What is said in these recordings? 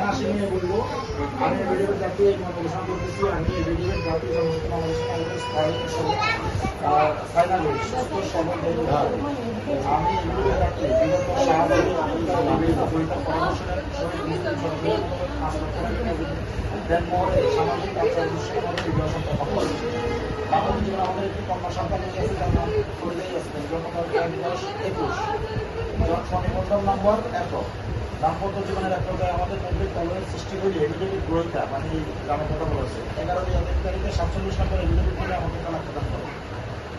আসি নিয়ে বলবো আমি ভিডিও জাতি ঘোষণা করতেছি আমি এই ভিডিওর জাতি সমস্ত বাংলাদেশের ফাইনালি সুস্থ সবল আমি এই ভিডিও জাতি বিগত সাহায্য দেন পরে সামাজিক আমাদের একটি কন্যা সন্তান আছে যার নাম পরিযায়ী আসবেন জন্মদিবস 21 জন্মনিবন্ধন নম্বর এত দাম্পত্য জীবনের এক পর্যায়ে আমাদের মধ্যে কলয়ের সৃষ্টি করি এভিডেভিট গ্রহিতা মানে এই গ্রামের কথা বলেছে 11 তারিখে 47 নম্বর এভিডেভিট করে আমাদের তালাক প্রদান করে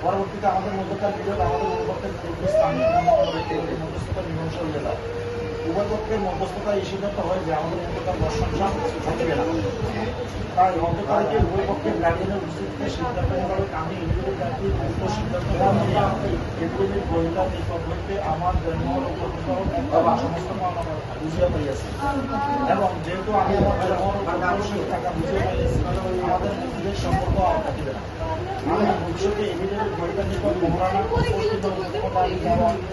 পরবর্তীতে আমাদের মধ্যকার বিরোধ আমাদের অনুভবের স্থানীয় মধ্যস্থতা মীমাংসা হয়ে যায় উভয় পক্ষের মধ্যস্থতা এই সিদ্ধান্ত হয় যে আমাদের মধ্যকার দর্শন থাকবে না তাই গত তারিখে উভয় পক্ষের গার্ডিয়ানের উপস্থিতিতে সিদ্ধান্ত মোতাবেক আমি এভিডেভিট জাতির দ্রুত সিদ্ধান্ত এভিডেভিট গ্রহিতার নিকট হইতে আমার জন্ম সমস্ত বুঝিয়া পাইয়াছি এবং যেহেতু আমি আমার টাকা বুঝিয়া পাইয়াছি আমাদের নিজের সম্পর্ক আর থাকিবে না আমি ভবিষ্যতে এভিডেভিট গ্রহিতার নিকট মহারানা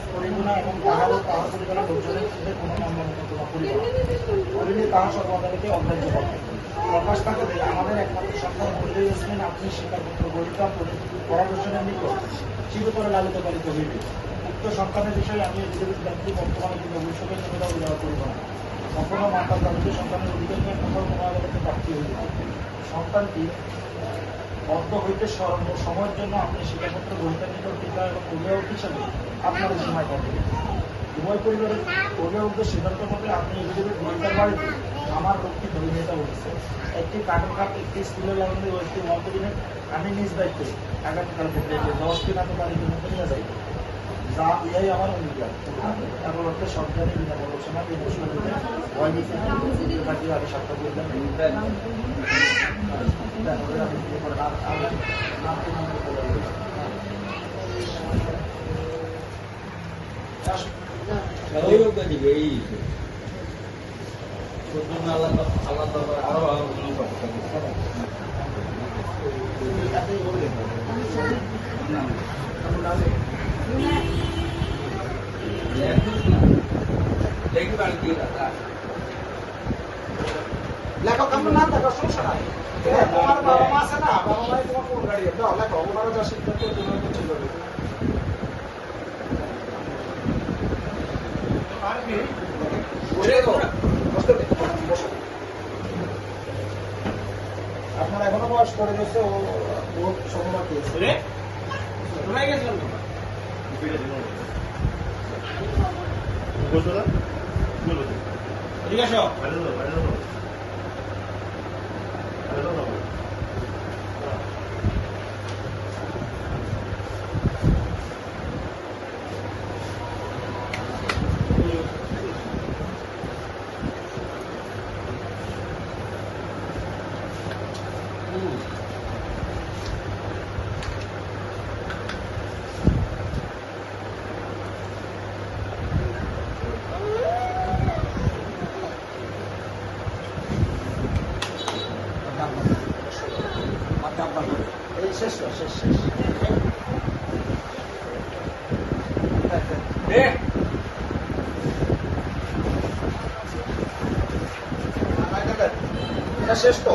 করিব না এবং তাহারও তাহার পরিবারের লোকজনের মধ্যে কোনো মামলা মোকদ্দমা করিব না করিলে তাহার সর্বাদালকে অগ্রাহ্য করবে প্রকাশ থাকে যে আমাদের একমাত্র সন্তান পরিযায়ী আসবেন আপনি স্বীকারপত্র গ্রহিতা পরামর্শনের নিকট চিরতরে লালিত পালিত হইবে উক্ত সন্তানের বিষয়ে আমি এভিডেভিট ব্যাংকটি বর্তমানে কিন্তু ভবিষ্যতের জন্য উদাহরণ করিব না কখনো মাতার দাবিতে সন্তানের অধিকার নিয়ে কোথাও কোনো আদালতে প্রাপ্তি হইবে সন্তানটি বদ্ধ হইতে সময়ের জন্য আপনি স্বীকারপত্র গ্রহিতার নিকট পিতা এবং অভিভাবক হিসাবে আপনার সীমায় করবেন উভয় পরিবারের অভিভাবকদের সিদ্ধান্ত মতে আপনি এভিডেভিট গ্রহিতার বাড়িতে আমার লোকটি ধর্মীয়তা উঠেছে একটি কার্টুন কাপ একটি স্কুলের লাইনে ও একটি মন্তদিনে আমি নিজ দায়িত্বে আগামীকালকে ডেকে 10 দিন আমি বাড়িতে মধ্যে নিয়ে যাই যা ইহাই আমার অঙ্গীকার তারপর অর্থে সরকারি বিনা প্ররোচনা এই ঘোষণা ভয় দিতে থাকি আগে সাক্ষাৎ করলেন লেখক আমরা না থাকার সমস্যা নাই তোমার বাবা মা আছে না বাবা মাই তোমার কোন গাড়ি দাও লেখো ওনারা যা সিদ্ধান্ত তোমার ছিল আপনার এখনো বয়স করে গেছে ও বহুত সম্মতি আছে ঠিক আছে শেষ শেষ শেষ এটা শেষ তো